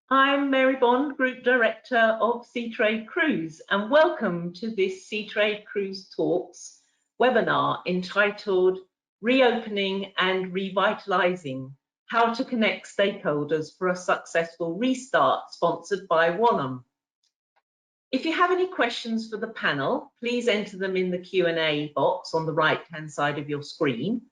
I'm Mary Bond, Group Director of Seatrade Cruise, and welcome to this Seatrade Cruise Talks webinar entitled Reopening and Revitalising, How to Connect Stakeholders for a Successful Restart, sponsored by Wallem. If you have any questions for the panel, please enter them in the Q&A box on the right-hand side of your screen.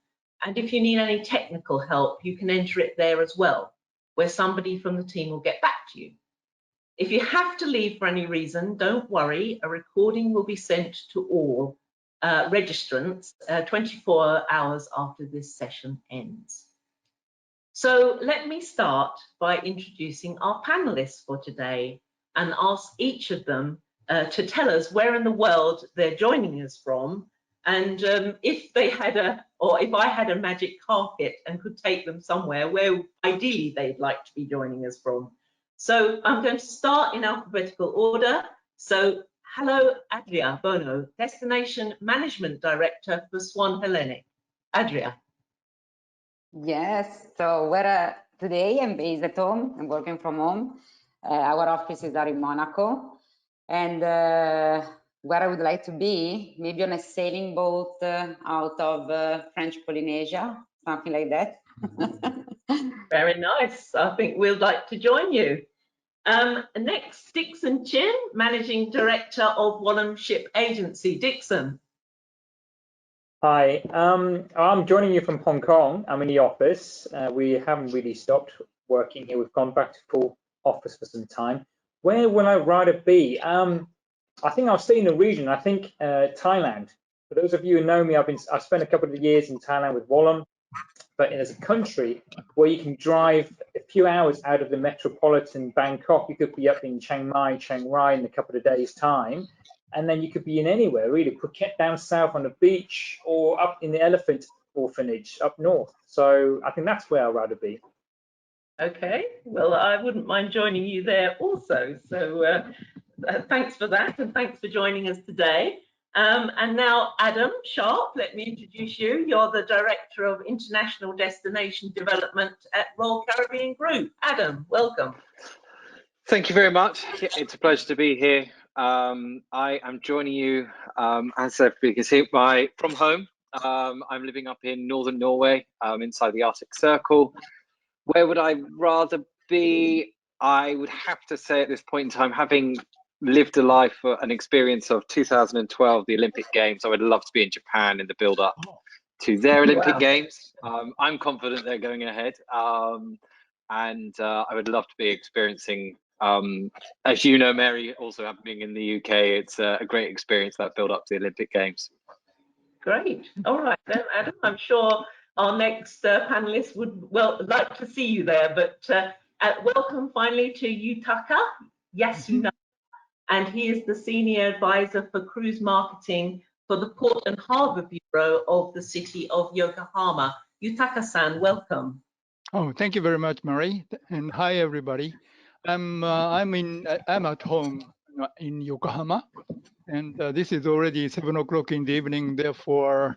And if you need any technical help, you can enter it there as well, where somebody from the team will get back to you. If you have to leave for any reason, don't worry, a recording will be sent to all registrants 24 hours after this session ends. So let me start by introducing our panelists for today and ask each of them to tell us where in the world they're joining us from, and if I had a magic carpet and could take them somewhere, where ideally they'd like to be joining us from. So I'm going to start in alphabetical order. So hello, Adria Bono, Destination Management Director for Swan Hellenic. Adria. Yes, so today I'm based at home. I'm working from home. Our offices are in Monaco. And where I would like to be, maybe on a sailing boat out of French Polynesia, something like that. Very nice. I think we'd like to join you. Next, Dickson Chin, Managing Director of Wallem Ship Agency. Dickson. Hi, I'm joining you from Hong Kong. I'm in the office. We haven't really stopped working here. We've gone back to full office for some time. Where will I rather be? I think I'll stay in the region. I think Thailand. For those of you who know me, I've spent a couple of years in Thailand with Wallem, but as a country where you can drive a few hours out of the metropolitan Bangkok, you could be up in Chiang Mai, Chiang Rai in a couple of days' time, and then you could be in anywhere really, Phuket down south on the beach or up in the elephant orphanage up north. So I think that's where I'd rather be. Okay, well, I wouldn't mind joining you there also. So thanks for that, and thanks for joining us today. And now, Adam Sharp, let me introduce you. You're the Director of International Destination Development at Royal Caribbean Group. Adam, welcome. Thank you very much. It's a pleasure to be here. I am joining you, as everybody can see, from home. I'm living up in northern Norway, inside the Arctic Circle. Where would I rather be? I would have to say at this point in time, having lived a life, an experience of 2012, the Olympic Games, I would love to be in Japan in the build-up to their Olympic Games. I'm confident they're going ahead, and I would love to be experiencing, as you know, Mary, also happening in the UK, it's a great experience, that build-up to the Olympic Games. Great. All right then, Adam, I'm sure our next panelist would like to see you there, but welcome finally to Yutaka, Yasunaga, and he is the Senior Advisor for Cruise Marketing for the Port and Harbour Bureau of the city of Yokohama. Yutaka-san, welcome. Oh, thank you very much, Mary, and hi everybody. I'm at home in Yokohama, and this is already 7 o'clock in the evening. Therefore,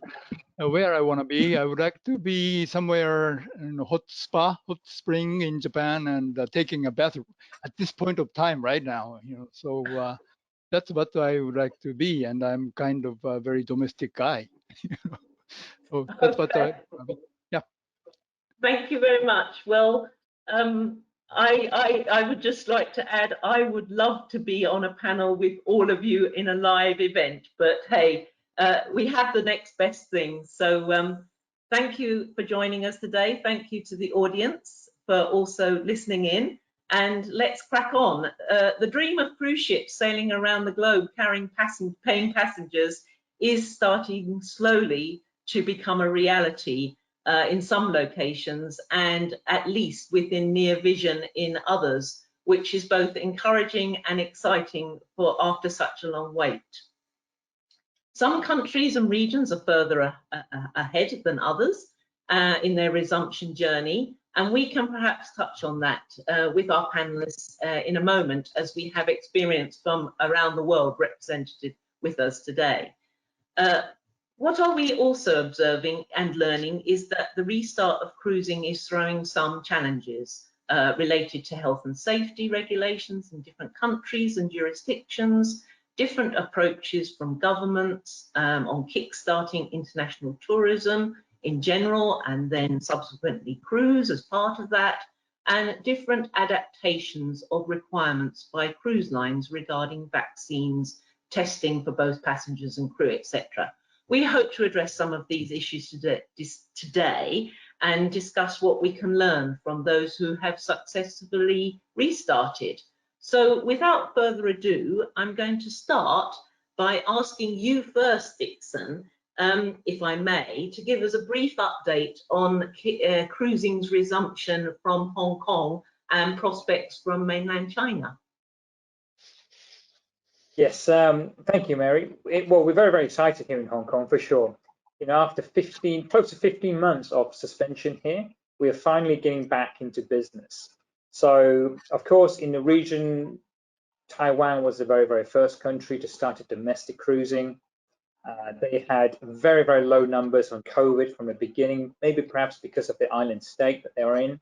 where I want to be, I would like to be somewhere in a hot spring in Japan, and taking a bath at this point of time right now. So that's what I would like to be, and I'm kind of a very domestic guy. So that's what I mean. Yeah. Thank you very much. Well, I would just like to add, I would love to be on a panel with all of you in a live event, but hey, we have the next best thing. So thank you for joining us today. Thank you to the audience for also listening in, and let's crack on. The dream of cruise ships sailing around the globe carrying paying passengers is starting slowly to become a reality in some locations, and at least within near vision in others, which is both encouraging and exciting for after such a long wait. Some countries and regions are further ahead than others in their resumption journey, and we can perhaps touch on that with our panelists in a moment, as we have experience from around the world represented with us today. What are we also observing and learning is that the restart of cruising is throwing some challenges. related to health and safety regulations in different countries and jurisdictions, different approaches from governments on kickstarting international tourism in general, and then subsequently cruise as part of that, and different adaptations of requirements by cruise lines regarding vaccines, testing for both passengers and crew, etc. We hope to address some of these issues today and discuss what we can learn from those who have successfully restarted. So without further ado, I'm going to start by asking you first, Dickson, if I may, to give us a brief update on cruising's resumption from Hong Kong and prospects from mainland China. Yes, thank you, Mary. Well, we're very, very excited here in Hong Kong for sure. You know, after close to 15 months of suspension here, we are finally getting back into business. So, of course, in the region, Taiwan was the very, very first country to start domestic cruising. They had very, very low numbers on COVID from the beginning, maybe perhaps because of the island state that they were in.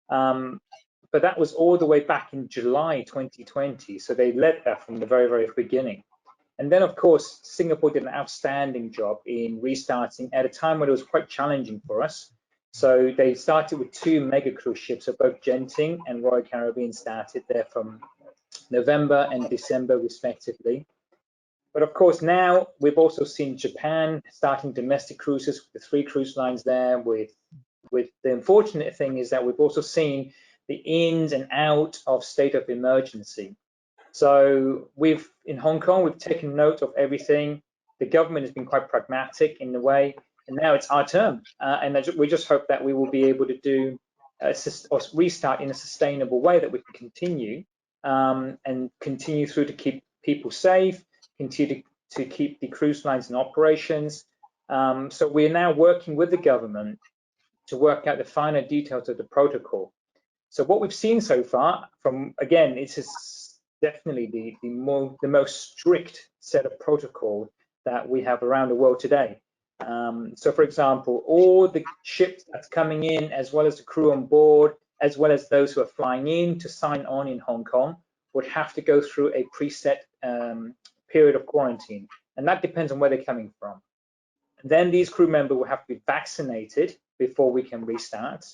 But that was all the way back in July 2020. So they led that from the very, very beginning. And then, of course, Singapore did an outstanding job in restarting at a time when it was quite challenging for us. So they started with 2 mega cruise ships, so both Genting and Royal Caribbean started there from November and December, respectively. But of course, now we've also seen Japan starting domestic cruises with 3 cruise lines there. With the unfortunate thing is that we've also seen the ins and out of state of emergency. So in Hong Kong, we've taken note of everything. The government has been quite pragmatic in the way, and now it's our turn. And we just hope that we will be able to do or restart in a sustainable way, that we can continue and continue through to keep people safe, continue to keep the cruise lines in operations. So we're now working with the government to work out the finer details of the protocol. So what we've seen so far, again, it's definitely the most strict set of protocol that we have around the world today. So for example, all the ships that's coming in, as well as the crew on board, as well as those who are flying in to sign on in Hong Kong, would have to go through a preset period of quarantine. And that depends on where they're coming from. Then these crew members will have to be vaccinated before we can restart.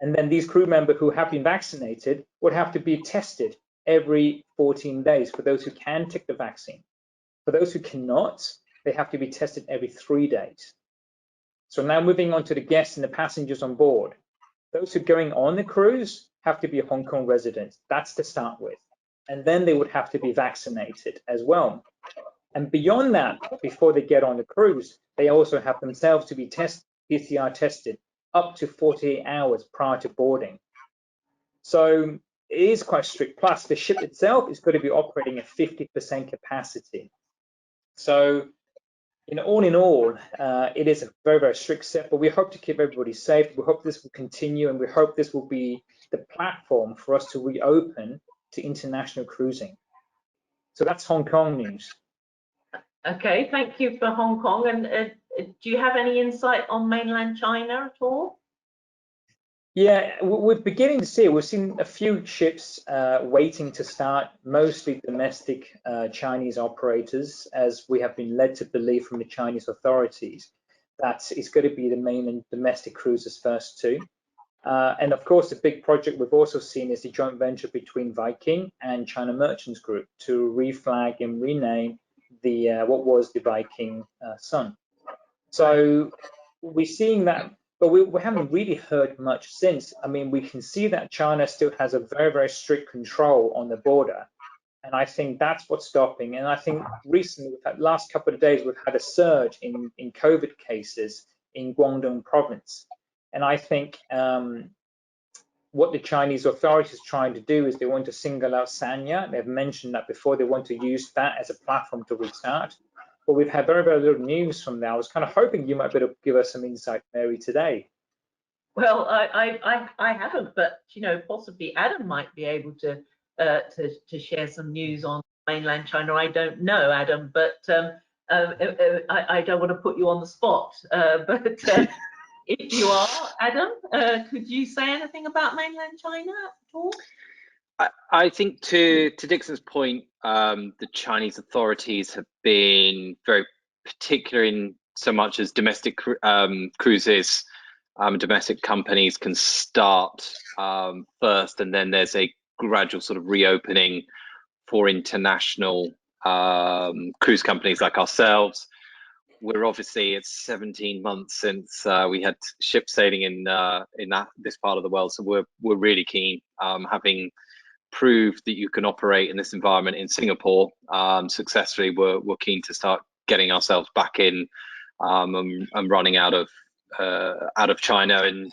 And then these crew members who have been vaccinated would have to be tested every 14 days for those who can take the vaccine. For those who cannot, they have to be tested every 3 days. So now moving on to the guests and the passengers on board. Those who are going on the cruise have to be Hong Kong residents. That's to start with. And then they would have to be vaccinated as well. And beyond that, before they get on the cruise, they also have themselves to be PCR tested up to 48 hours prior to boarding. So it is quite strict. Plus, the ship itself is going to be operating at 50% capacity. So, all in all, it is a very, very strict set, but we hope to keep everybody safe. We hope this will continue, and we hope this will be the platform for us to reopen to international cruising. So that's Hong Kong news. Okay, thank you for Hong Kong. And do you have any insight on mainland China at all? Yeah, we're beginning to see it. We've seen a few ships waiting to start, mostly domestic Chinese operators, as we have been led to believe from the Chinese authorities that it's going to be the mainland domestic cruises first too. And of course, the big project we've also seen is the joint venture between Viking and China Merchants Group to reflag and rename the what was the Viking Sun. So we're seeing that, but we haven't really heard much since. I mean, we can see that China still has a very, very strict control on the border. And I think that's what's stopping. And I think recently, last couple of days, we've had a surge in COVID cases in Guangdong province. And I think what the Chinese authorities are trying to do is they want to single out Sanya. They've mentioned that before. They want to use that as a platform to restart. But we've had very, very little news from that. I was kind of hoping you might be able to give us some insight, Mary, today. Well, I haven't, but possibly Adam might be able to share some news on mainland China. I don't know, Adam, but I don't want to put you on the spot. But if you are, Adam, could you say anything about mainland China at all? I think to Dickson's point, the Chinese authorities have been very particular in so much as domestic cruises, domestic companies can start first, and then there's a gradual sort of reopening for international cruise companies like ourselves. We're obviously, it's 17 months since we had ships sailing in this part of the world, so we're really keen, having proved that you can operate in this environment in Singapore successfully. We're keen to start getting ourselves back in and running out of China. And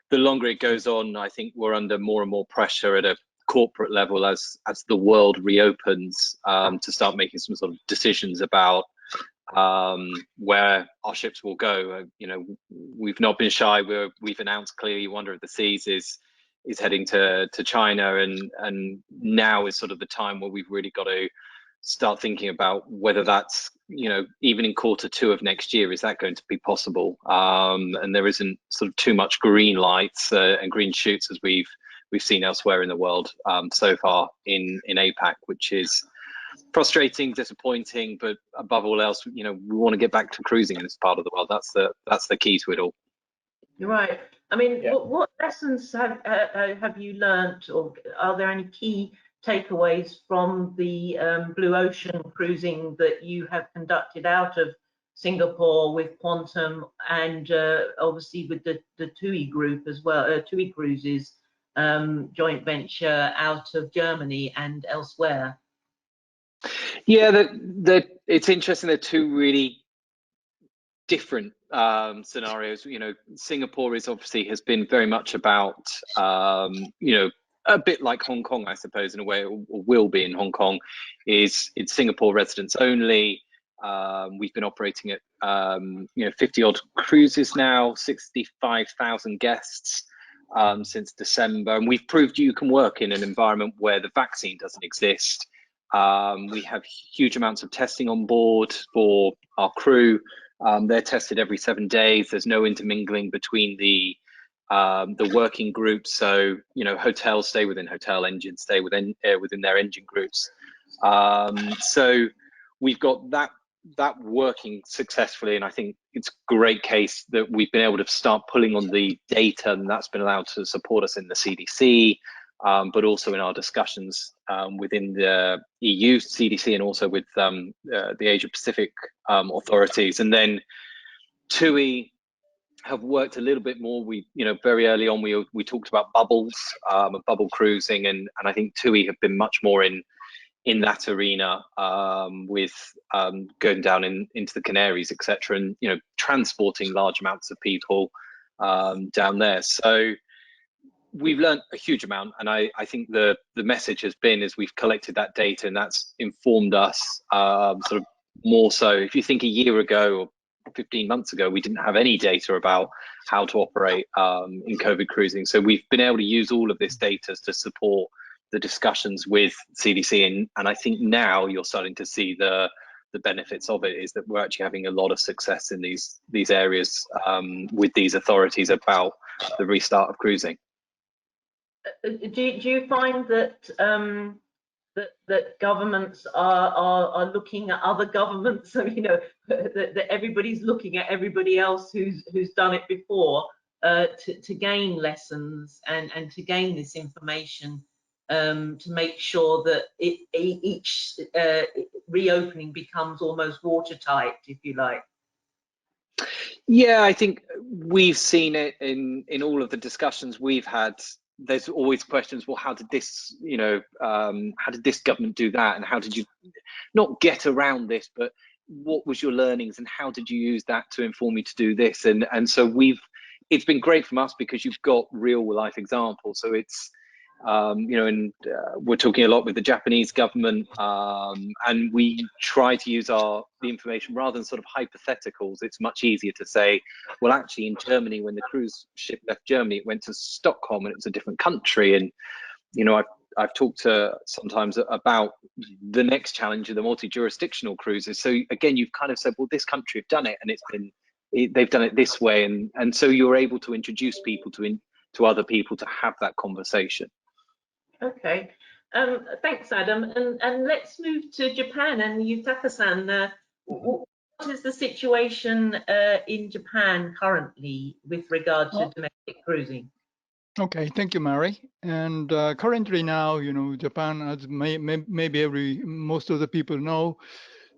the longer it goes on, I think we're under more and more pressure at a corporate level as the world reopens to start making some sort of decisions about where our ships will go. You know, we've not been shy. We've announced clearly Wonder of the Seas is heading to China, and now is sort of the time where we've really got to start thinking about whether that's, you know, even in Q2 of next year, is that going to be possible? And there isn't sort of too much green lights and green shoots as we've seen elsewhere in the world so far in APAC, which is frustrating, disappointing, but above all else, you know, we want to get back to cruising in this part of the world. That's the key to it all. You're right. I mean, Yeah. what lessons have you learnt, or are there any key takeaways from the blue ocean cruising that you have conducted out of Singapore with Quantum, and obviously with the TUI group as well, TUI Cruises joint venture out of Germany and elsewhere? Yeah, it's interesting. They're two really different scenarios. You know, Singapore has been very much about, you know, a bit like Hong Kong, I suppose, in a way, or will be in Hong Kong, it's Singapore residents only. We've been operating at, you know, 50 odd cruises now, 65,000 guests since December. And we've proved you can work in an environment where the vaccine doesn't exist. We have huge amounts of testing on board for our crew. They're tested every 7 days. There's no intermingling between the working groups. So, you know, hotels stay within hotel, engines stay within their engine groups. So we've got that working successfully, and I think it's a great case that we've been able to start pulling on the data, and that's been allowed to support us in the CDC, but also in our discussions within the EU CDC, and also with the Asia Pacific authorities. And then TUI have worked a little bit more. We, you know, very early on we talked about bubbles, bubble cruising, and I think TUI have been much more in that arena, with going down into the Canaries, etc., and, you know, transporting large amounts of people down there. So we've learned a huge amount, and I think the message has been, is we've collected that data, and that's informed us sort of more so. If you think a year ago or 15 months ago, we didn't have any data about how to operate in COVID cruising. So we've been able to use all of this data to support the discussions with CDC, and I think now you're starting to see the benefits of it, is that we're actually having a lot of success in these areas with these authorities about the restart of cruising. Do you find that that governments are looking at other governments? So, you know, that everybody's looking at everybody else who's done it before to gain lessons and to gain this information, to make sure that each reopening becomes almost watertight, if you like? Yeah, I think we've seen it in all of the discussions we've had. There's always questions. Well, how did this, you know, how did this government do that, and how did you not get around this, but what was your learnings, and how did you use that to inform you to do this? And so it's been great from us because you've got real life examples. So it's, you know, and we're talking a lot with the Japanese government, and we try to use the information rather than sort of hypotheticals. It's much easier to say, well, actually in Germany, when the cruise ship left Germany, it went to Stockholm, and it was a different country. And, you know, I've talked sometimes about the next challenge of the multi-jurisdictional cruises. So again, you've kind of said, well, this country have done it, and they've done it this way, and so you're able to introduce people to other people to have that conversation. Okay, thanks, Adam. And let's move to Japan and Yutaka-san. What is the situation in Japan currently with regard to domestic cruising? Okay, thank you, Mary. And currently now, Japan, as maybe most of the people know,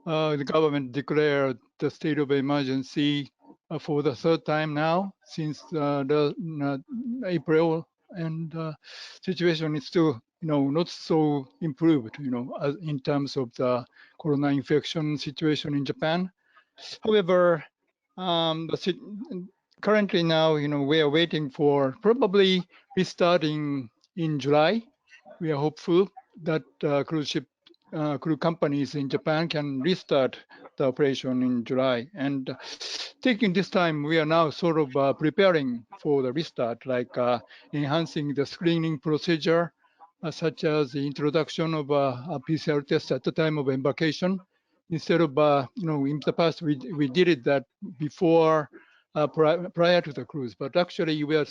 the government declared the state of emergency for the third time now since April, and situation is still, not so improved, in terms of the corona infection situation in Japan. However, currently now, we are waiting for probably restarting in July. We are hopeful that crew companies in Japan can restart the operation in July. And taking this time, we are now sort of preparing for the restart, like enhancing the screening procedure, such as the introduction of a PCR test at the time of embarkation. Instead of, in the past, we did it that before, prior to the cruise, but actually we are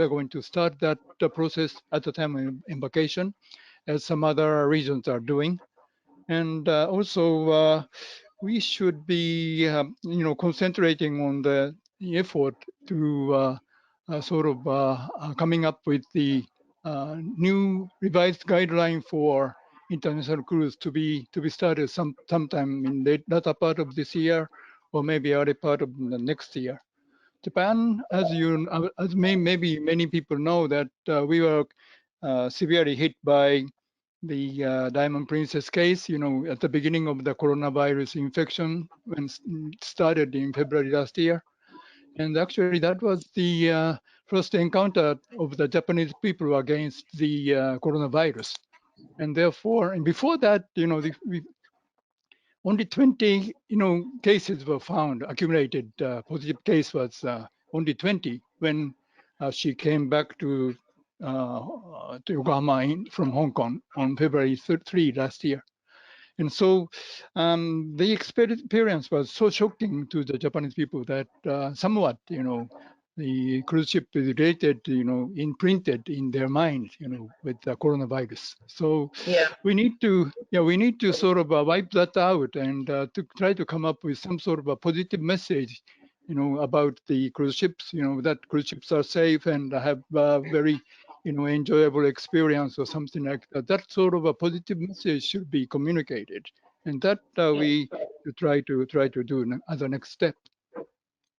going to start that process at the time of embarkation, as some other regions are doing. And also, we should be, concentrating on the effort to sort of coming up with the new revised guideline for international cruise to be started sometime in the latter part of this year, or maybe early part of the next year. Japan, as maybe many people know, that we were severely hit by the Diamond Princess case, at the beginning of the coronavirus infection when it started in February last year. And actually that was the first encounter of the Japanese people against the coronavirus. And therefore, and before that, only 20, cases were found, accumulated positive case was only 20 when she came back to Yokohama from Hong Kong on February 3 last year. And so the experience was so shocking to the Japanese people that somewhat, the cruise ship is related, imprinted in their mind, with the coronavirus. So Yeah. we need to sort of wipe that out and to try to come up with some sort of a positive message, about the cruise ships, that cruise ships are safe and have very, enjoyable experience or something like that. That sort of a positive message should be communicated, and that we try to do as a next step.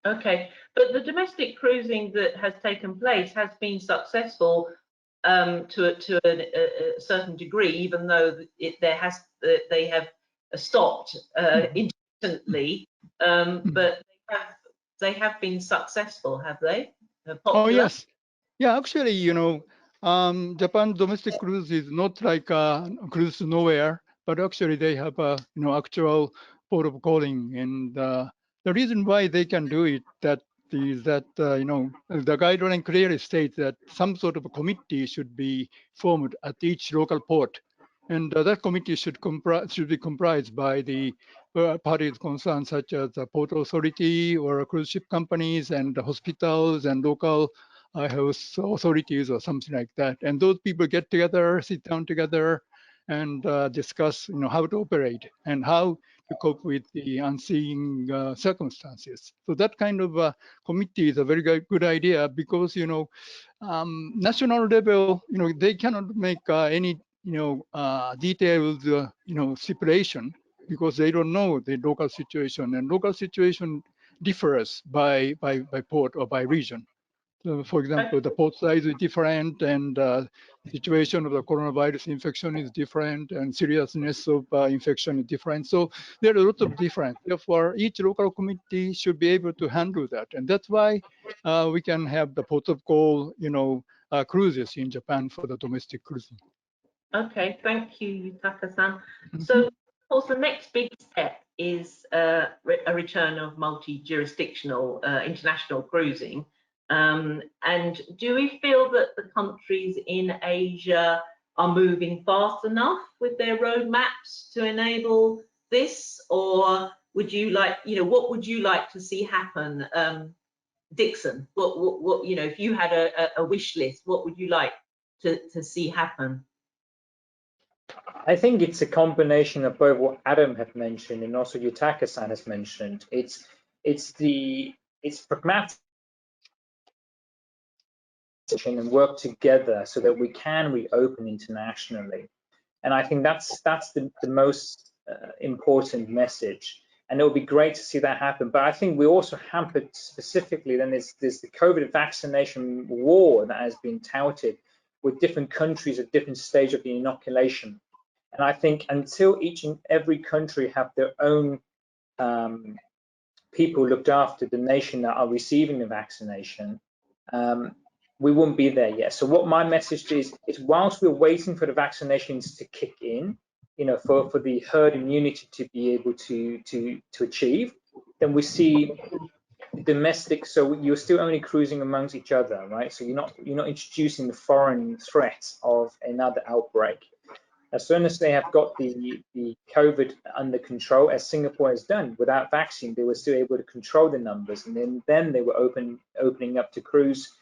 Okay, but the domestic cruising that has taken place has been successful to a certain degree, even though they have stopped intermittently, but they have been successful, have they? Popular? Oh yes, yeah. Actually, Japan domestic cruise is not like a cruise to nowhere, but actually they have a actual port of calling, and the reason why they can do it is that the guideline clearly states that some sort of a committee should be formed at each local port, and that committee should be comprised by the parties concerned, such as the port authority or cruise ship companies and the hospitals and local health authorities or something like that. And those people get together, sit down together, and discuss, how to operate and how to cope with the unseen circumstances. So that kind of committee is a very good idea because, national level, they cannot make any, detailed, stipulation because they don't know the local situation, and local situation differs by port or by region. So for example, the port size is different, and situation of the coronavirus infection is different, and seriousness of infection is different. So there are a lot of difference. Therefore, each local committee should be able to handle that, and that's why we can have the port of call, cruises in Japan for the domestic cruising. Okay, thank you, Yutaka-san. So, of course, the next big step is a return of multi-jurisdictional international cruising. And do we feel that the countries in Asia are moving fast enough with their roadmaps to enable this, or would you like, what would you like to see happen? Dickson, what, if you had a wish list, what would you like to see happen? I think it's a combination of both what Adam had mentioned and also Yutaka-san has mentioned. It's pragmatic and work together so that we can reopen internationally. And I think that's the most important message. And it would be great to see that happen. But I think we also hampered specifically, then there's the COVID vaccination war that has been touted with different countries at different stage of the inoculation. And I think until each and every country have their own people looked after the nation that are receiving the vaccination, we won't be there yet. So what my message is whilst we're waiting for the vaccinations to kick in, for the herd immunity to be able to achieve, then we see domestic. So you're still only cruising amongst each other, right? So you're not introducing the foreign threat of another outbreak. As soon as they have got the COVID under control, as Singapore has done without vaccine, they were still able to control the numbers, and then they were opening up to cruise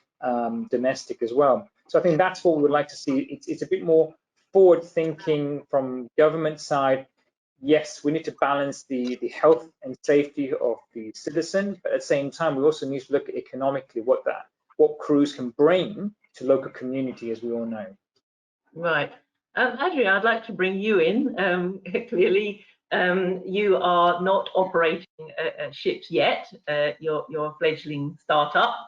domestic as well. So I think that's what we would like to see. It's a bit more forward thinking from government side. Yes, we need to balance the health and safety of the citizen, but at the same time, we also need to look at economically what cruise can bring to local community, as we all know. Right. Adria, I'd like to bring you in. Clearly, you are not operating ships yet. You're a fledgling startup,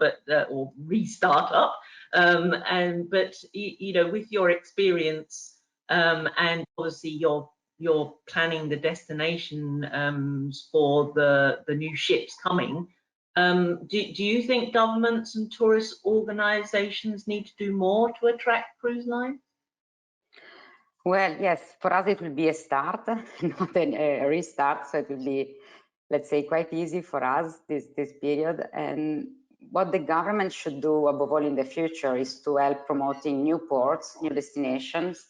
or re-startup. But with your experience, and obviously you're planning the destination for the new ships coming. Do you think governments and tourist organisations need to do more to attract cruise lines? Well, yes, for us it will be a start, not a restart. So it will be, let's say, quite easy for us this period. And what the government should do above all in the future is to help promoting new ports, new destinations.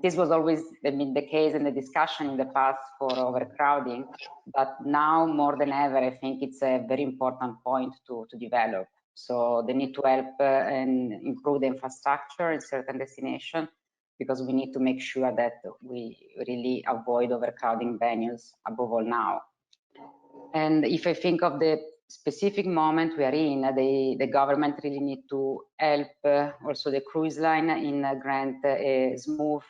This was always the case in the discussion in the past for overcrowding, but now more than ever, I think it's a very important point to develop. So they need to help and improve the infrastructure in certain destinations, because we need to make sure that we really avoid overcrowding venues above all now. And if I think of the specific moment we are in, the government really need to help also the cruise line in grant a smooth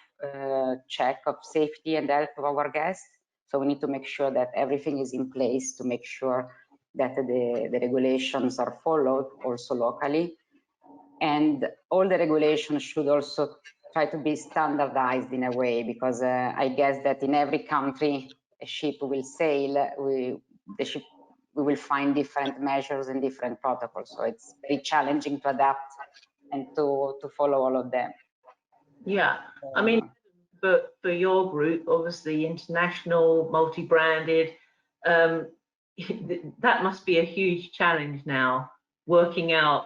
check of safety and health of our guests. So we need to make sure that everything is in place to make sure that the regulations are followed also locally. And all the regulations should also try to be standardized in a way, because I guess that in every country a ship will sail, we will find different measures and different protocols. So it's very challenging to adapt and to follow all of them. Yeah, I mean, for your group, obviously international, multi-branded, that must be a huge challenge now, working out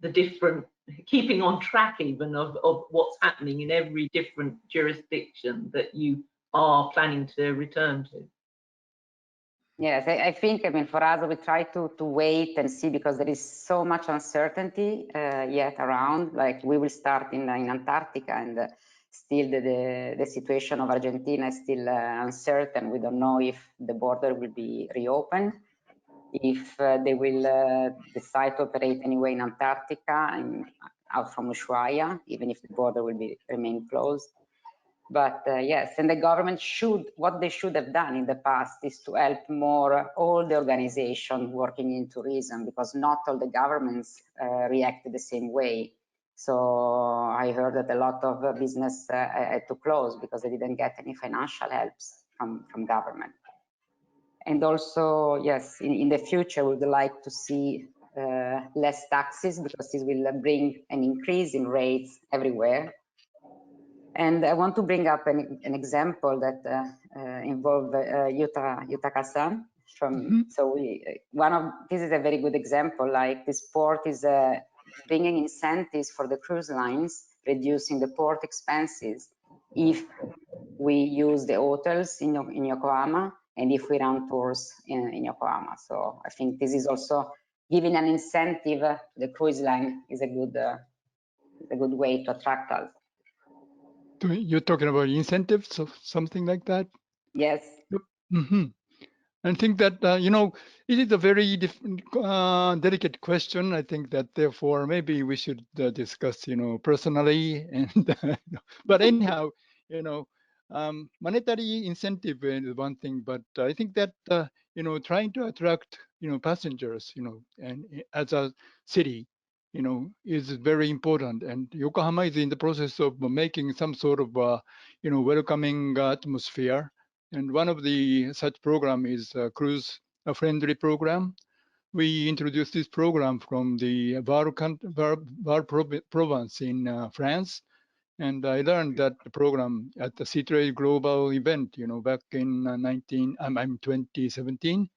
the different, keeping on track even of what's happening in every different jurisdiction that you are planning to return to. Yes, I think, I mean, for us, we try to wait and see, because there is so much uncertainty yet around. Like, we will start in Antarctica, and still the situation of Argentina is still uncertain. We don't know if the border will be reopened, if they will decide to operate anyway in Antarctica and out from Ushuaia, even if the border will remain closed. But yes, and the government what they should have done in the past is to help more all the organizations working in tourism, because not all the governments reacted the same way. So I heard that a lot of business had to close because they didn't get any financial helps from government. And also, yes, in the future, we would like to see less taxes, because this will bring an increase in rates everywhere. And I want to bring up an example that involved Yutaka-san. So this is a very good example. Like, this port is bringing incentives for the cruise lines, reducing the port expenses. If we use the hotels in Yokohama, and if we run tours in Yokohama. So I think this is also giving an incentive to the cruise line is a good way to attract us. You're talking about incentives or something like that? Yes. Mm-hmm. I think that, you know, it is a very delicate question. I think that therefore maybe we should discuss, you know, personally. And but anyhow, you know, monetary incentive is one thing, but I think that, you know, trying to attract, you know, passengers, you know, and as a city, you know, is very important. And Yokohama is in the process of making some sort of, you know, welcoming atmosphere. And one of the such program is a cruise friendly program. We introduced this program from the Var province in France. And I learned that the program at the Seatrade global event, you know, back in 2017.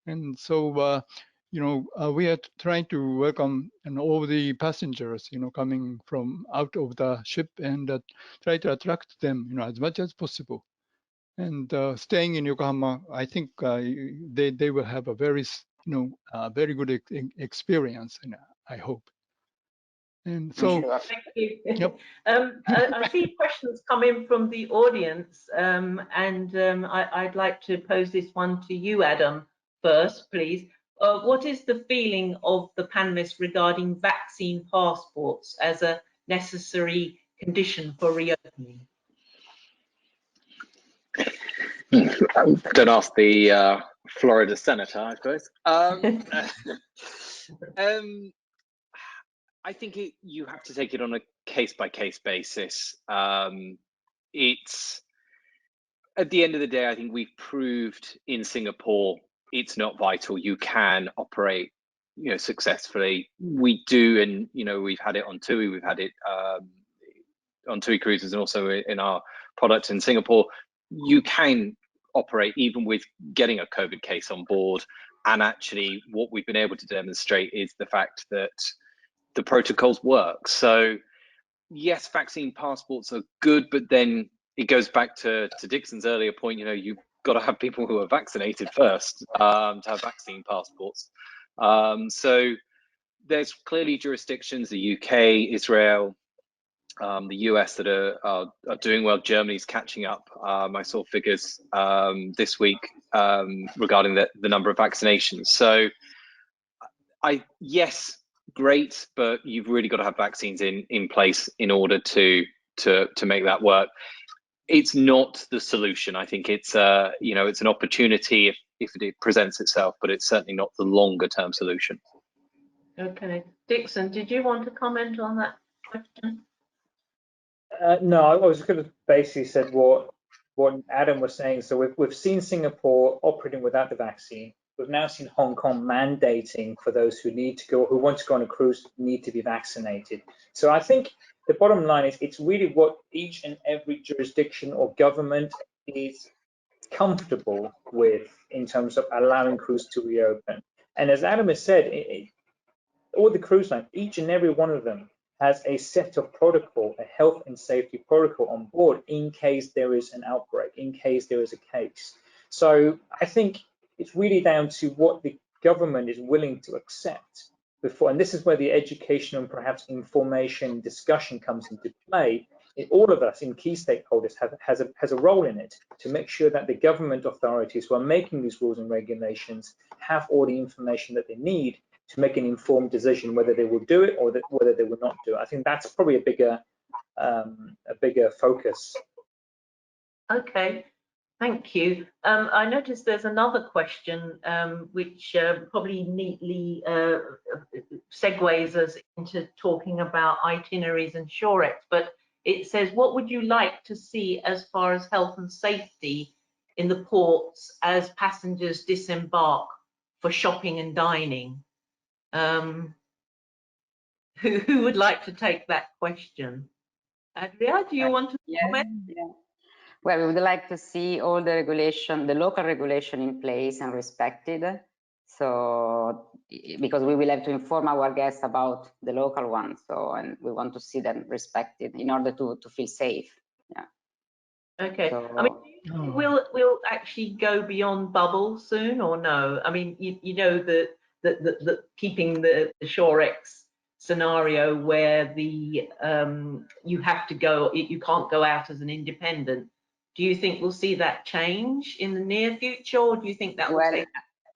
And so, you know, we are trying to welcome all the passengers, you know, coming from out of the ship and try to attract them, you know, as much as possible. And staying in Yokohama, I think they will have a very, you know, very good experience, and I hope. And so, Sure. Thank you. Yep. I see questions come in from the audience, and I'd like to pose this one to you, Adam, first, please. What is the feeling of the panelists regarding vaccine passports as a necessary condition for reopening? Don't ask the Florida senator, I suppose. I think you have to take it on a case-by-case basis. It's at the end of the day, I think we've proved in Singapore it's not vital. You can operate, you know, successfully. We do, and you know, we've had it on TUI, we've had it on TUI cruises, and also in our products in Singapore. You can operate even with getting a COVID case on board. And actually what we've been able to demonstrate is the fact that the protocols work. So yes, vaccine passports are good, but then it goes back to Dickson's earlier point, you know, you've got to have people who are vaccinated first to have vaccine passports. So there's clearly jurisdictions, the UK, Israel, the US that are doing well. Germany's catching up. I saw figures this week regarding the number of vaccinations. So yes, great, but you've really got to have vaccines in place in order to make that work. It's not the solution. I think it's you know, it's an opportunity if it presents itself, but it's certainly not the longer term solution. Okay, Dickson, did you want to comment on that question? No, I was going to basically said what Adam was saying. So we've seen Singapore operating without the vaccine. We've now seen Hong Kong mandating for those who need to go, who want to go on a cruise, need to be vaccinated. So I think the bottom line is it's really what each and every jurisdiction or government is comfortable with in terms of allowing cruise to reopen. And as Adam has said, all the cruise lines, each and every one of them has a set of protocol, a health and safety protocol on board in case there is an outbreak, in case there is a case. So I think it's really down to what the government is willing to accept before, and this is where the education and perhaps information discussion comes into play. All of us in key stakeholders has a role in it to make sure that the government authorities who are making these rules and regulations have all the information that they need to make an informed decision whether they will do it or whether they will not do it. I think that's probably a bigger focus. Okay, thank you. I noticed there's another question which probably neatly segues us into talking about itineraries and Shorex, but it says, what would you like to see as far as health and safety in the ports as passengers disembark for shopping and dining? Who would like to take that question? Adria, do you want to comment? Yeah. Well, we would like to see all the regulation, the local regulation in place and respected. So, because we will have to inform our guests about the local ones, so and we want to see them respected in order to feel safe. Yeah. Okay. So, I mean, do you think we'll actually go beyond bubble soon, or no? I mean, you know the keeping the Shorex scenario where the you have to go, you can't go out as an independent. Do you think we'll see that change in the near future, or do you think that will take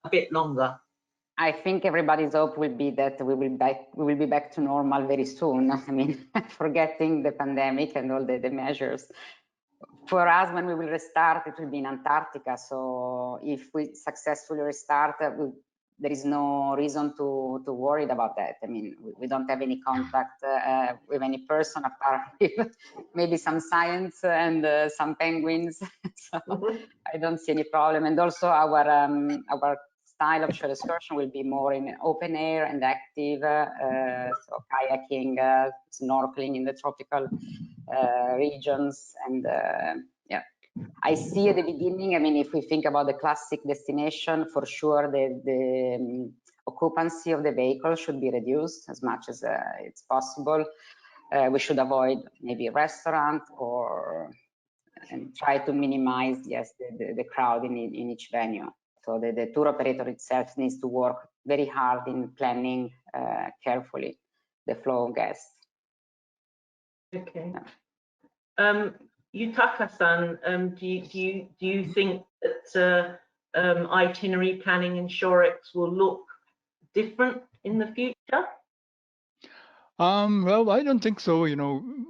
a bit longer? I think everybody's hope will be that we will be back to normal very soon. I mean, forgetting the pandemic and all the measures. For us, when we will restart, it will be in Antarctica. So if we successfully restart, there is no reason to worry about that. I mean, we don't have any contact with any person apart maybe some science and some penguins. So I don't see any problem. And also our style of shore excursion will be more in open air and active, so kayaking, snorkeling in the tropical regions. And yeah, I see at the beginning, I mean, if we think about the classic destination, for sure the occupancy of the vehicle should be reduced as much as it's possible. We should avoid maybe a restaurant and try to minimize, yes, the crowd in each venue. So the tour operator itself needs to work very hard in planning carefully the flow of guests. Okay. Yutaka-san, do you think that itinerary planning in Shorex will look different in the future? Well, I don't think so.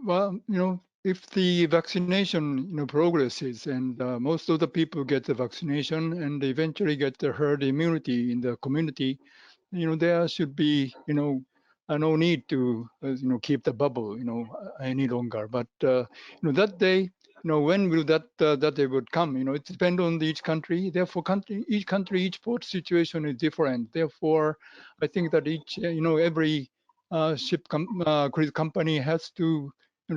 Well, if the vaccination, progresses and most of the people get the vaccination and eventually get the herd immunity in the community, there should be, no need to, keep the bubble, any longer. But, that day, when will that day would come? It depends on each country. Therefore, each port situation is different. Therefore, I think that each, every cruise company has to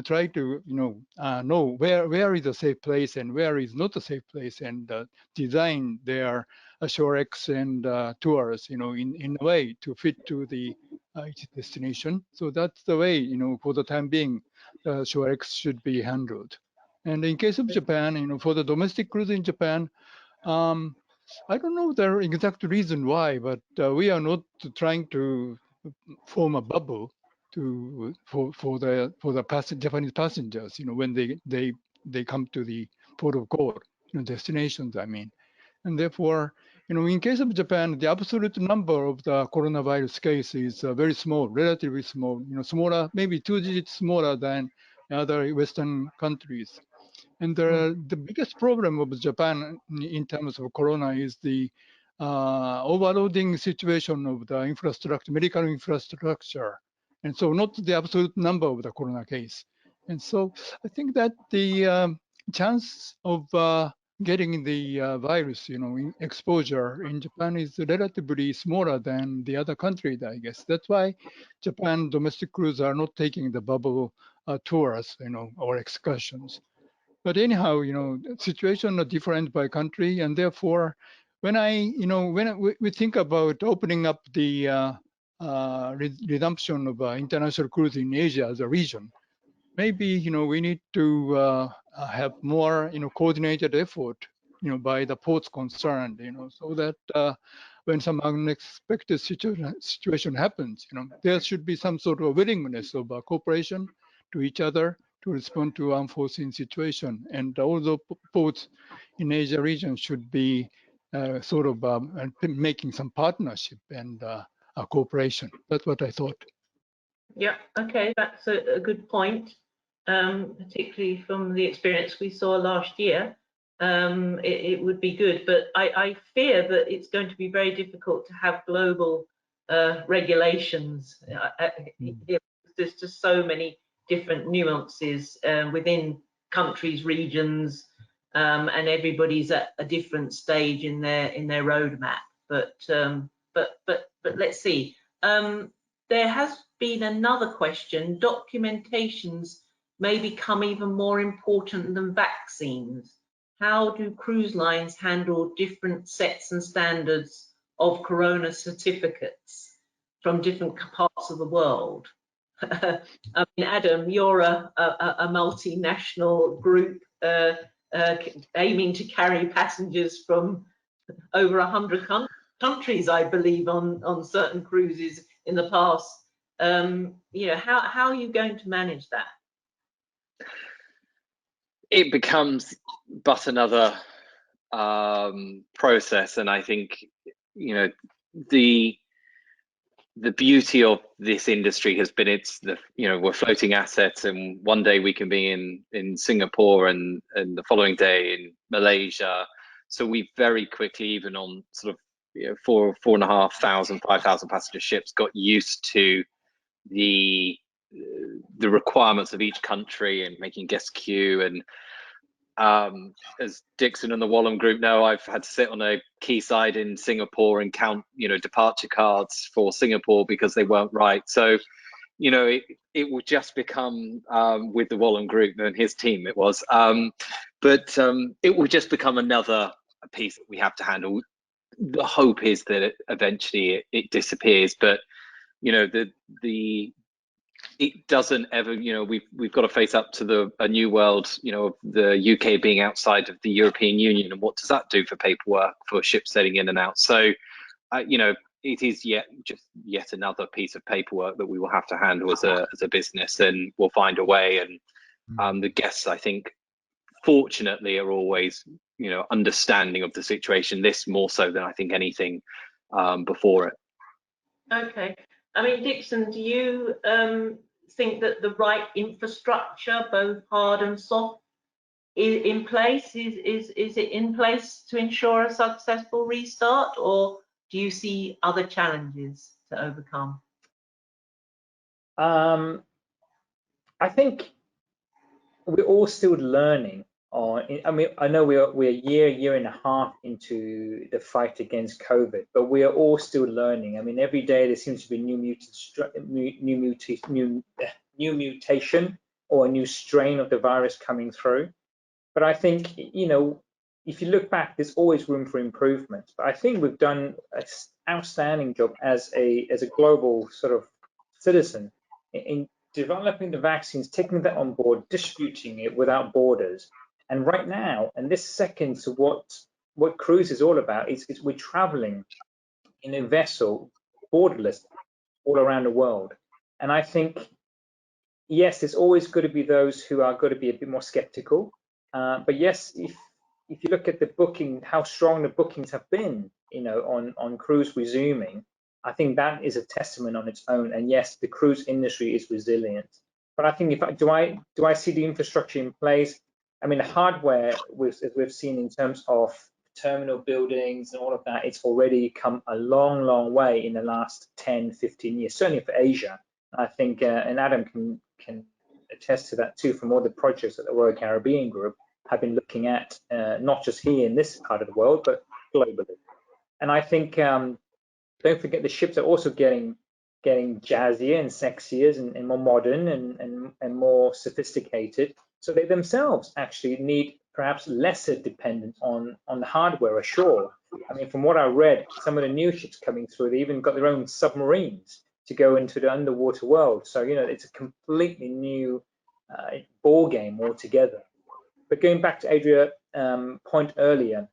try to know where is a safe place and where is not a safe place, and design their Shorex and tours in a way to fit to the each destination. So that's the way for the time being Shorex should be handled. And in case of Japan, for the domestic cruise in Japan, I don't know the exact reason why, but we are not trying to form a bubble for the Japanese passengers, when they come to the port of call, destinations, I mean. And therefore, in case of Japan, the absolute number of the coronavirus case is very small, relatively small, smaller, maybe 2 digits smaller than other Western countries. And the biggest problem of Japan in terms of corona is the overloading situation of the infrastructure, medical infrastructure. And so not the absolute number of the corona case. And so I think that the chance of getting the virus, exposure in Japan is relatively smaller than the other countries, I guess. That's why Japan domestic cruise are not taking the bubble tours, or excursions. But anyhow, situation are different by country, and therefore, when we think about opening up the resumption of international cruise in Asia as a region, maybe we need to have more coordinated effort by the ports concerned, so that when some unexpected situation happens, there should be some sort of willingness of cooperation to each other to respond to unforeseen situation. And all the ports in Asia region should be sort of making some partnership and cooperation. That's what I thought. Yeah, okay, that's a good point, particularly from the experience we saw last year. It would be good, but I fear that it's going to be very difficult to have global regulations. There's just so many different nuances within countries, regions, and everybody's at a different stage in their roadmap. But let's see. There has been another question. Documentations may become even more important than vaccines. How do cruise lines handle different sets and standards of corona certificates from different parts of the world? I mean, Adam, you're a multinational group. aiming to carry passengers from over 100 countries, I believe, on certain cruises in the past. You know, how are you going to manage that? It becomes but another process, and I think, you know, the beauty of this industry has been you know, we're floating assets, and one day we can be in Singapore and the following day in Malaysia. So we very quickly, even on sort of, you know, 4,500, 5,000 passenger ships, got used to the requirements of each country and making guest queue. And as Dickson and the Wallem group know, I've had to sit on a quayside in Singapore and count, you know, departure cards for Singapore because they weren't right. So, you know, it will just become, with the Wallem group and his team, it was, but it will just become another piece that we have to handle. The hope is that eventually it disappears, but, you know, it doesn't ever, you know, we've got to face up to a new world, you know, the UK being outside of the European Union, and what does that do for paperwork for ships sailing in and out? So, you know, it is just yet another piece of paperwork that we will have to handle as a business, and we'll find a way. And the guests, I think, fortunately, are always, you know, understanding of the situation. This more so than I think anything before it. Okay. I mean, Dickson, do you think that the right infrastructure, both hard and soft, is in place? Is it in place to ensure a successful restart, or do you see other challenges to overcome? I think we're all still learning. I mean, I know we're a year and a half into the fight against COVID, but we are all still learning. I mean, every day there seems to be new mutation or a new strain of the virus coming through. But I think, you know, if you look back, there's always room for improvement. But I think we've done an outstanding job as a global sort of citizen in developing the vaccines, taking that on board, distributing it without borders. And right now, and this second to what cruise is all about, is we're traveling in a vessel borderless all around the world. And I think, yes, there's always going to be those who are going to be a bit more skeptical. But yes, if you look at the booking, how strong the bookings have been, you know, on cruise resuming, I think that is a testament on its own. And yes, the cruise industry is resilient. But I think do I see the infrastructure in place? I mean, the hardware, as we've seen in terms of terminal buildings and all of that, it's already come a long, long way in the last 10, 15 years, certainly for Asia. I think, and Adam can attest to that too, from all the projects that the Royal Caribbean Group have been looking at, not just here in this part of the world, but globally. And I think, don't forget, the ships are also getting jazzier and sexier and more modern and more sophisticated. So they themselves actually need perhaps lesser dependent on the hardware ashore. I mean, from what I read, some of the new ships coming through, they even got their own submarines to go into the underwater world. So, you know, it's a completely new ball game altogether. But going back to Adria's point earlier,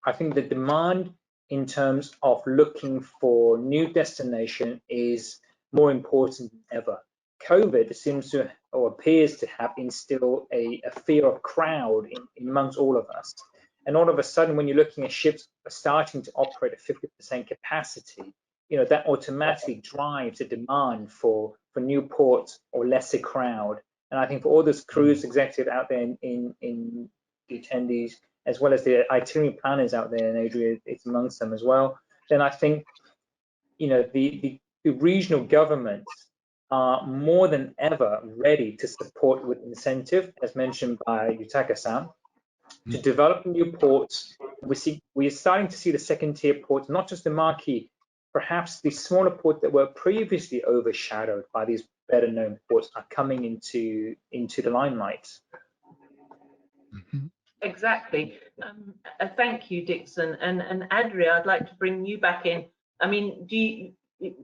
I think the demand in terms of looking for new destination is more important than ever. COVID seems to, or appears to have, instilled a fear of crowd amongst all of us. And all of a sudden, when you're looking at ships starting to operate at 50% capacity, you know, that automatically drives a demand for new ports or lesser crowd. And I think for all those cruise executives out there in the attendees, as well as the itinerary planners out there, and Adria is amongst them as well, then I think, you know, the regional governments are more than ever ready to support with incentive, as mentioned by Yutaka-san, to develop new ports. We are starting to see the second tier ports, not just the marquee, perhaps the smaller ports that were previously overshadowed by these better known ports are coming into the limelight. Exactly. Thank you, Dickson. And Adria, I'd like to bring you back in. I mean,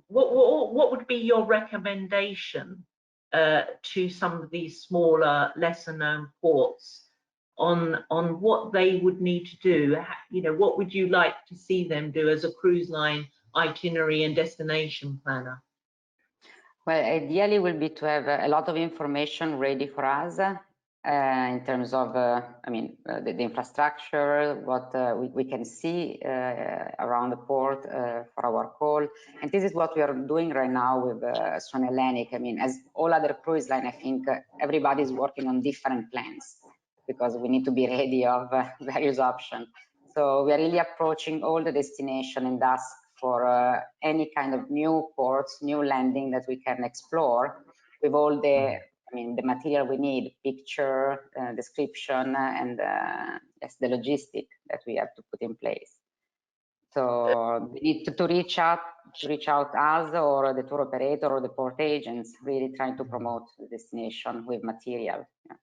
what would be your recommendation to some of these smaller, lesser known ports on what they would need to do. You know, what would you like to see them do as a cruise line itinerary and destination planner? Well, ideally will be to have a lot of information ready for us in terms of, the infrastructure, what we can see around the port for our call. And this is what we are doing right now with Swan Hellenic. I mean, as all other cruise line, I think everybody's working on different plans because we need to be ready of various options. So we are really approaching all the destination and thus for any kind of new ports, new landing that we can explore with all the, the material we need, picture, description, and yes, the logistic that we have to put in place. So we need to reach out us or the tour operator or the port agents, really trying to promote the destination with material. Yeah.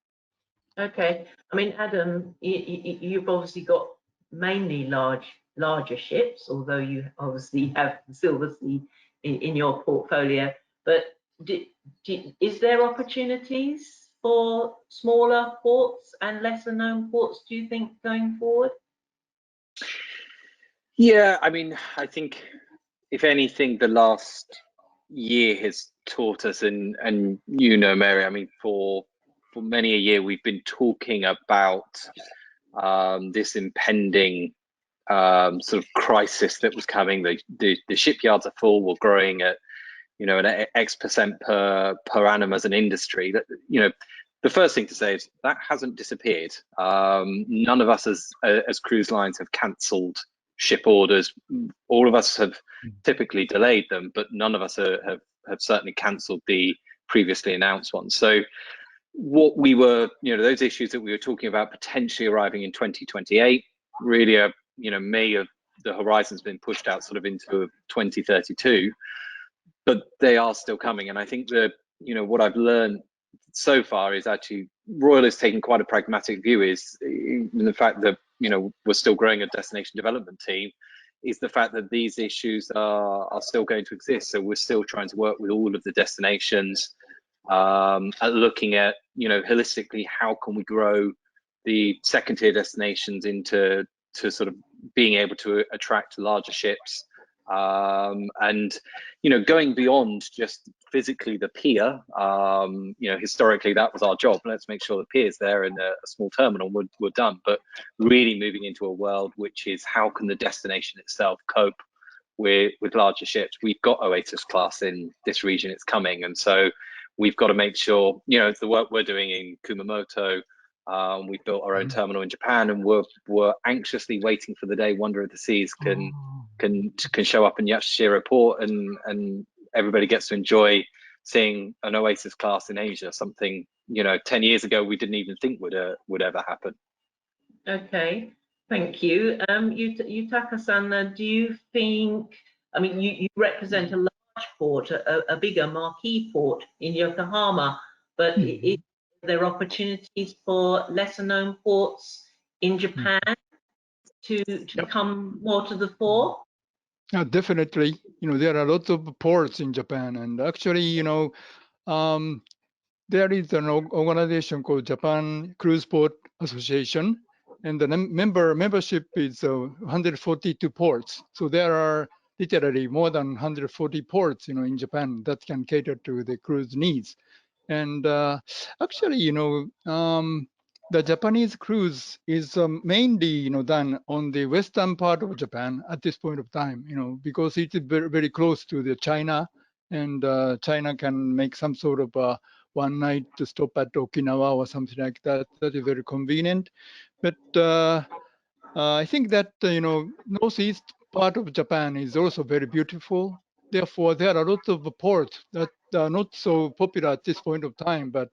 Okay, I mean, Adam, you've obviously got mainly larger ships, although you obviously have the Silver Sea in your portfolio, but is there opportunities for smaller ports and lesser known ports, do you think, going forward? Yeah, I mean, I think if anything, the last year has taught us, and you know, Mary, I mean, for many a year we've been talking about this impending sort of crisis that was coming. The shipyards are full. We're growing at, you know, an X% per annum as an industry. That, you know, the first thing to say is that hasn't disappeared. None of us as cruise lines have cancelled ship orders. All of us have typically delayed them, but none of us have certainly cancelled the previously announced ones. So what we were, you know, those issues that we were talking about potentially arriving in 2028, really are, you know, may have, the horizon's been pushed out sort of into 2032, but they are still coming. And I think that, you know, what I've learned so far is actually Royal is taking quite a pragmatic view, is the fact that, you know, we're still growing a destination development team, is the fact that these issues are still going to exist. So we're still trying to work with all of the destinations, looking at, you know, holistically, how can we grow the second tier destinations into sort of being able to attract larger ships, and, you know, going beyond just physically the pier. You know, historically that was our job. Let's make sure the pier's there and a small terminal, we're done. But really moving into a world which is, how can the destination itself cope with larger ships? We've got Oasis class in this region, it's coming, and so we've got to make sure, you know, the work we're doing in Kumamoto. We've built our own terminal in Japan, and we're anxiously waiting for the day Wonder of the Seas can show up in Yasunaga port, and everybody gets to enjoy seeing an Oasis class in Asia. Something, you know, 10 years ago we didn't even think would ever happen. Okay, thank you. Yutaka-san, do you think, I mean, you represent a large port, a bigger marquee port in Yokohama, but is there opportunities for lesser known ports in Japan to come more to the fore? Definitely. You know, there are lots of ports in Japan, and actually, you know, there is an organization called Japan Cruise Port Association, and the membership is 142 ports. So there are literally more than 140 ports, you know, in Japan that can cater to the cruise needs. And actually, you know, the Japanese cruise is mainly, you know, done on the western part of Japan at this point of time, you know, because it is very, very close to the China, and China can make some sort of one night to stop at Okinawa or something like that. That is very convenient. But I think that, you know, northeast part of Japan is also very beautiful. Therefore, there are lots of ports that are not so popular at this point of time, but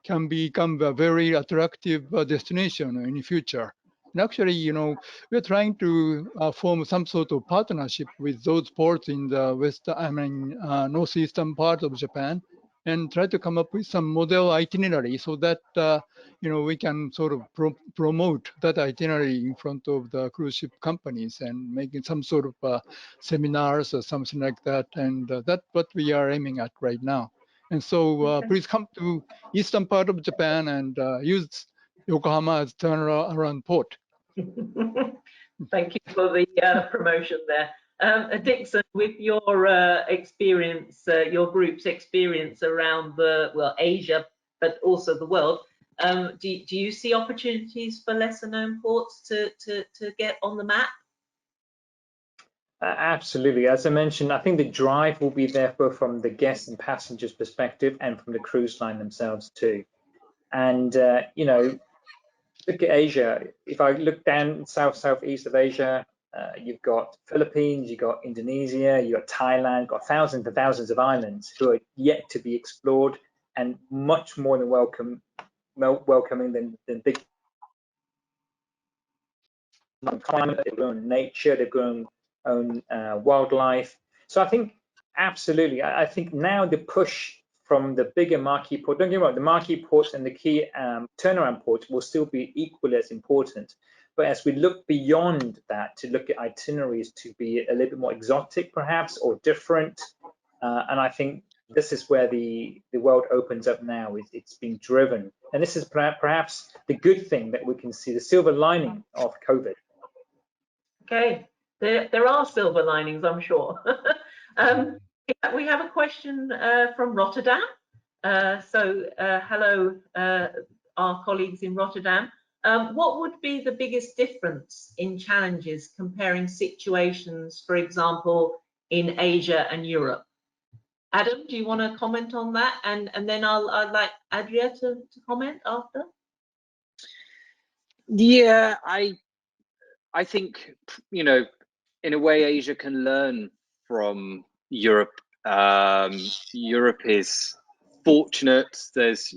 can become a very attractive destination in the future. And actually, you know, we're trying to form some sort of partnership with those ports in the northeastern part of Japan, and try to come up with some model itinerary so that, you know, we can sort of promote that itinerary in front of the cruise ship companies and making some sort of seminars or something like that. And that's what we are aiming at right now. And so please come to eastern part of Japan and use Yokohama as turnaround port. Thank you for the promotion there. Dickson, with your experience, your group's experience around Asia, but also the world, do you see opportunities for lesser known ports to get on the map? Absolutely. As I mentioned, I think the drive will be there both from the guests and passengers perspective and from the cruise line themselves too. And, you know, look at Asia. If I look down southeast of Asia, you've got Philippines, you've got Indonesia, you've got Thailand, you've got thousands and thousands of islands who are yet to be explored and much more than welcoming than big climate. They've grown nature, they've grown own wildlife. So I think absolutely, I think now the push from the bigger marquee port, don't get me wrong, the marquee ports and the key turnaround ports will still be equally as important. But as we look beyond that to look at itineraries to be a little bit more exotic perhaps or different, and I think this is where the world opens up now. It's being driven. And this is perhaps the good thing that we can see, the silver lining of COVID. Okay, there are silver linings, I'm sure. We have a question from Rotterdam. Hello, our colleagues in Rotterdam. What would be the biggest difference in challenges comparing situations, for example, in Asia and Europe? Adam, do you want to comment on that? And then I'd like Adria to comment after. Yeah, I think, you know, in a way, Asia can learn from Europe. Europe is fortunate. There's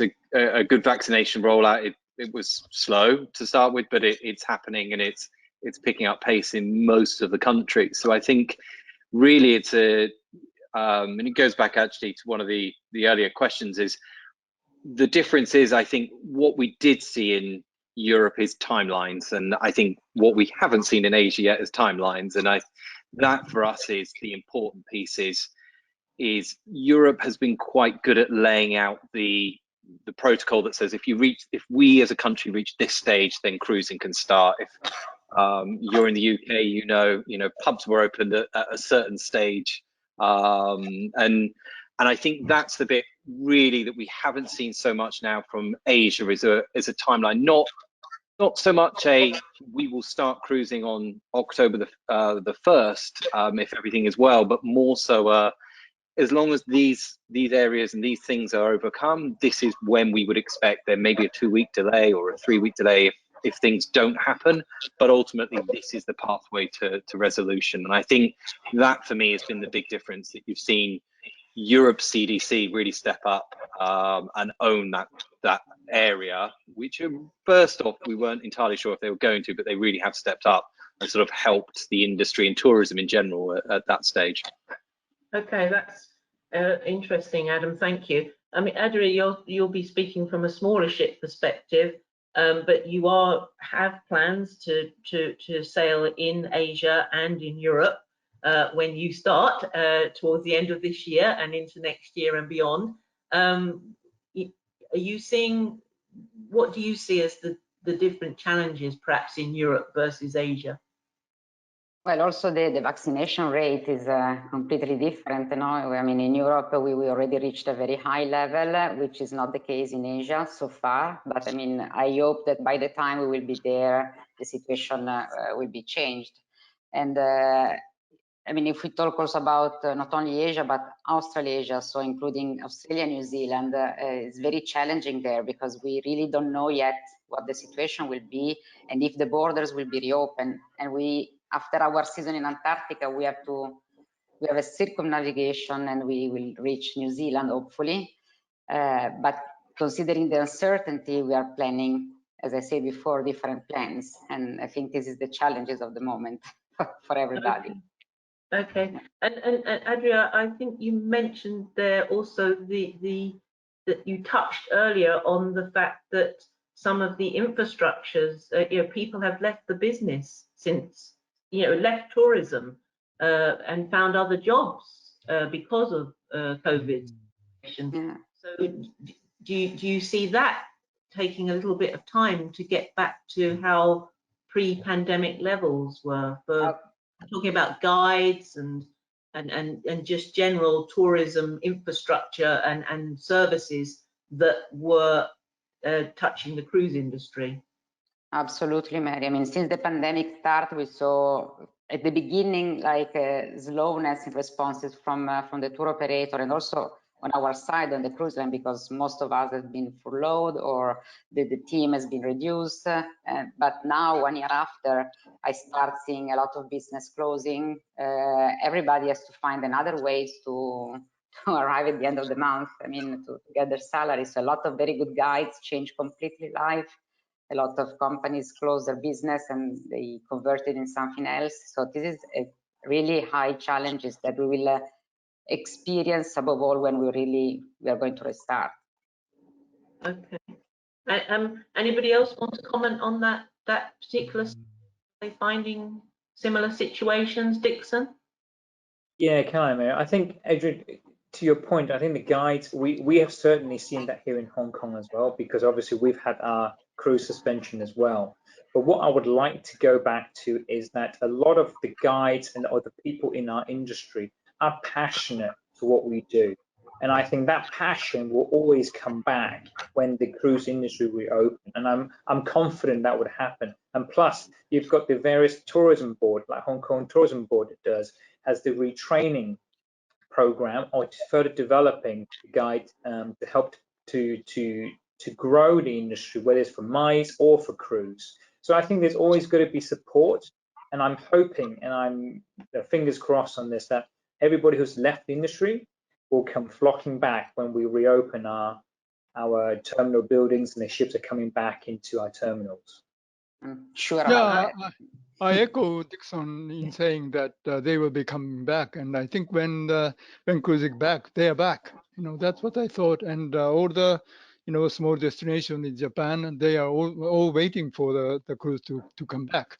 a good vaccination rollout. It was slow to start with, but it's happening and it's picking up pace in most of the countries. So I think really it's and it goes back actually to one of the earlier questions, is the difference is, I think what we did see in Europe is timelines, and I think what we haven't seen in Asia yet is timelines. And that for us is the important piece. Is Europe has been quite good at laying out the protocol that says if we as a country reach this stage, then cruising can start. If you're in the UK, you know pubs were opened at a certain stage, and I think that's the bit really that we haven't seen so much now from Asia is a timeline, not so much we will start cruising on October the 1st if everything is well, but more so as long as these areas and these things are overcome, this is when we would expect there may be a 2-week delay or a 3-week delay if things don't happen, but ultimately this is the pathway to resolution. And I think that for me has been the big difference, that you've seen Europe CDC really step up and own that area, which first off we weren't entirely sure if they were going to, but they really have stepped up and sort of helped the industry and tourism in general at that stage. Okay, that's interesting, Adam. Thank you. I mean, Adria, you'll be speaking from a smaller ship perspective, but you have plans to sail in Asia and in Europe when you start towards the end of this year and into next year and beyond. Are you seeing, what do you see as the different challenges perhaps in Europe versus Asia? Well, also the vaccination rate is completely different. You know? I mean, in Europe, we already reached a very high level, which is not the case in Asia so far. But I mean, I hope that by the time we will be there, the situation will be changed. And I mean, if we talk also about not only Asia, but Australasia, so including Australia, New Zealand, it's very challenging there because we really don't know yet what the situation will be and if the borders will be reopened. And after our season in Antarctica, we have a circumnavigation and we will reach New Zealand, hopefully. But considering the uncertainty, we are planning, as I said before, different plans. And I think this is the challenges of the moment for everybody. Okay. And Adria, I think you mentioned there also that you touched earlier on the fact that some of the infrastructures, people have left the business since, left tourism and found other jobs because of COVID. Yeah. So do you see that taking a little bit of time to get back to how pre-pandemic levels were for talking about guides and just general tourism infrastructure and services that were touching the cruise industry. Absolutely, Mary. I mean, since the pandemic started, we saw at the beginning like a slowness in responses from the tour operator, and also on our side on the cruise line, because most of us have been furloughed or the team has been reduced. But now, 1 year after, I start seeing a lot of business closing. Everybody has to find another ways to arrive at the end of the month. I mean, to get their salaries. So a lot of very good guides change completely life. A lot of companies close their business and they convert it in something else. So this is a really high challenges that we will experience above all when we are going to restart. Okay. Anybody else want to comment on that particular? Are they finding similar situations, Dickson? Yeah, can I, Mary? I think, Adrian, to your point, I think the guides, we have certainly seen that here in Hong Kong as well, because obviously we've had our cruise suspension as well. But what I would like to go back to is that a lot of the guides and other people in our industry are passionate for what we do. And I think that passion will always come back when the cruise industry reopens. And I'm confident that would happen. And plus, you've got the various tourism board, like Hong Kong Tourism Board has the retraining program, or further developing the guide to help to grow the industry, whether it's for MICE or for cruise. So I think there's always going to be support, and I'm hoping, and I'm fingers crossed on this, that everybody who's left the industry will come flocking back when we reopen our terminal buildings and the ships are coming back into our terminals. I'm sure about that. I echo Dickson in saying that they will be coming back, and I think when cruising back, they are back. You know, that's what I thought, and all the small destination in Japan, they are all waiting for the cruise to come back.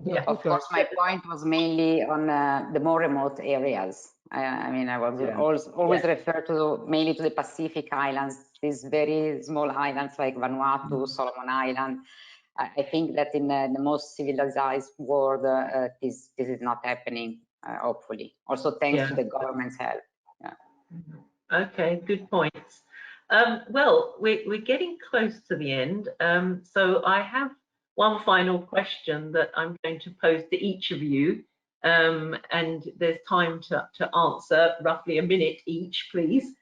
Yeah, of course, my point was mainly on the more remote areas. I mean, I was always referred to mainly to the Pacific Islands, these very small islands like Vanuatu, Solomon Island. I think that in the most civilized world, this is not happening, hopefully. Also, thanks to the government's help. Yeah. Okay, good points. Well, we're getting close to the end. So I have one final question that I'm going to pose to each of you. And there's time to answer, roughly a minute each, please.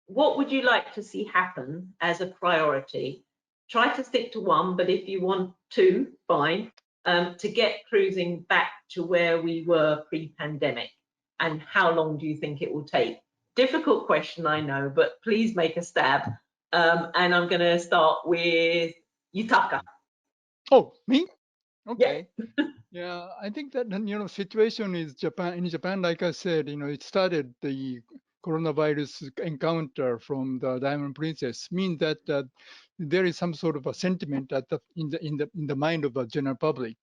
What would you like to see happen as a priority? Try to stick to one, but if you want two, fine, to get cruising back to where we were pre-pandemic. And how long do you think it will take? Difficult question, I know, but please make a stab. And I'm going to start with Yutaka. Oh, me? Okay. Yeah, I think that situation is in Japan, like I said, it started the coronavirus encounter from the Diamond Princess, means that there is some sort of a sentiment in the mind of the general public.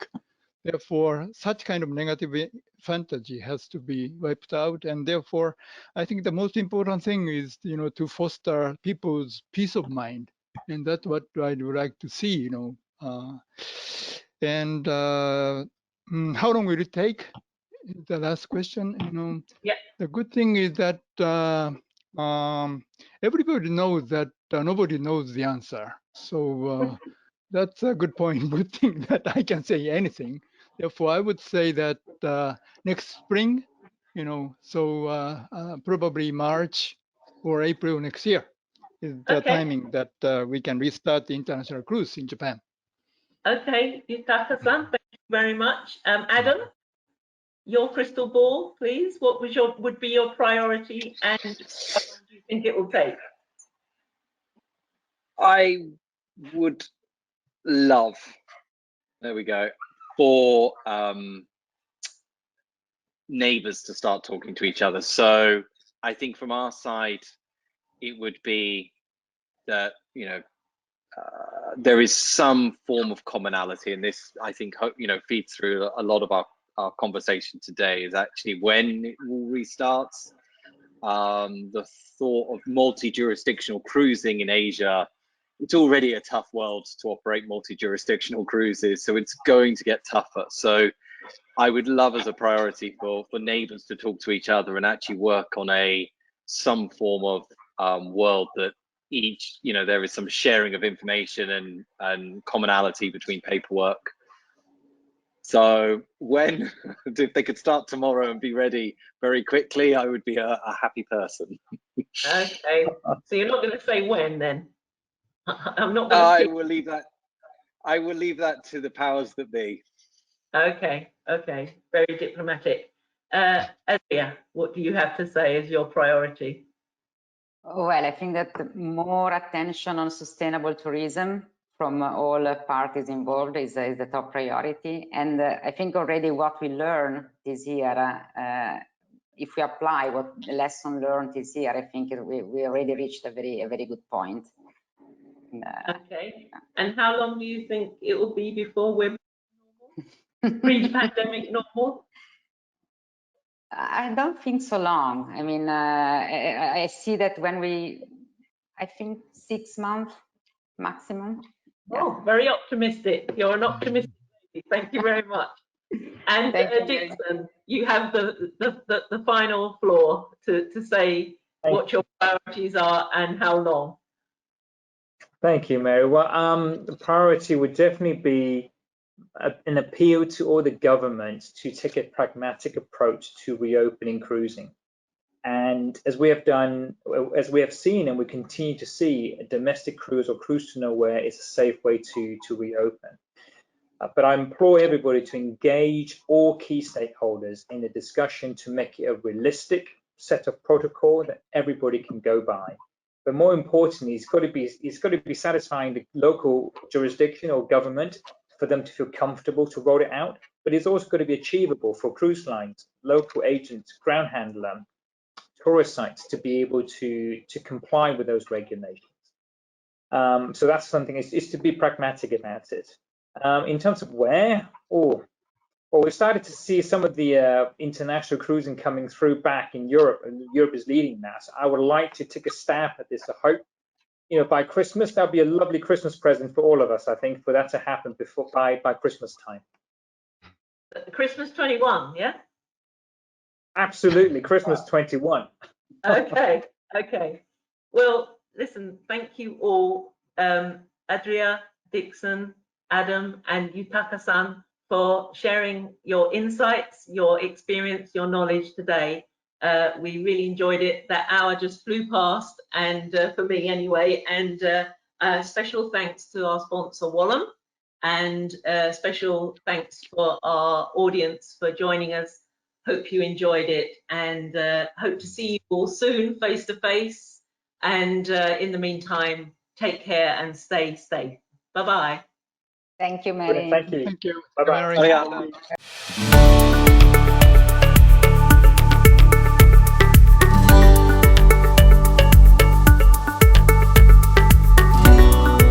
Therefore, such kind of negative fantasy has to be wiped out, and therefore, I think the most important thing is to foster people's peace of mind, and that's what I would like to see. And how long will it take? The last question. Yeah. The good thing is that everybody knows that nobody knows the answer. So that's a good point. Good thing that I can say anything. Therefore, I would say that next spring, so probably March or April next year is the timing that we can restart the international cruise in Japan. Okay, Yutaka-san, thank you very much. Adam, your crystal ball, please. What would be your priority, and how long do you think it will take? I would love, there we go, for neighbors to start talking to each other. So I think from our side, it would be that, there is some form of commonality, and this, I think, feeds through a lot of our conversation today, is actually when it will restart. the thought of multi-jurisdictional cruising in Asia. It's already a tough world to operate multi-jurisdictional cruises, so it's going to get tougher. So I would love as a priority for neighbors to talk to each other and actually work on some form of world that each, there is some sharing of information and commonality between paperwork. So if they could start tomorrow and be ready very quickly, I would be a happy person. Okay, so you're not going to say when then? I'm not going to. I will leave that to the powers that be. Okay, very diplomatic. Adria, what do you have to say as your priority? Well, I think that more attention on sustainable tourism from all parties involved is the top priority. And I think already what we learned this year, if we apply what the lesson learned this year, I think we already reached a very good point. Okay, and how long do you think it will be before we're pre-pandemic normal? I don't think so long. I mean, I see that I think 6 months maximum. Oh, very optimistic. You're an optimistic lady. Thank you very much. And Dickson, you have the final floor to say what your priorities are and how long. Thank you, Mary. Well, the priority would definitely be an appeal to all the governments to take a pragmatic approach to reopening cruising. And as we have seen and we continue to see, a domestic cruise or cruise to nowhere is a safe way to reopen. But I implore everybody to engage all key stakeholders in the discussion to make it a realistic set of protocol that everybody can go by. But more importantly, it's got to be satisfying the local jurisdiction or government for them to feel comfortable to roll it out. But it's also got to be achievable for cruise lines, local agents, ground handler, tourist sites to be able to comply with those regulations. So that's something, is to be pragmatic about it. In terms of where, well, we started to see some of the international cruising coming through back in Europe, and Europe is leading that. So I would like to take a stab at this. I hope, by Christmas, that'll be a lovely Christmas present for all of us, I think, for that to happen by Christmas time. Christmas 21, yeah? Absolutely, Christmas 21. Okay. Well, listen, thank you all, Adria, Dickson, Adam, and Yutaka-san, for sharing your insights, your experience, your knowledge today. We really enjoyed it. That hour just flew past, and for me anyway. And special thanks to our sponsor, Wallem, and special thanks for our audience for joining us. Hope you enjoyed it, and hope to see you all soon face to face. And in the meantime, take care and stay safe. Bye-bye. Thank you, Mary. Thank you. Thank you. Bye-bye. Mary.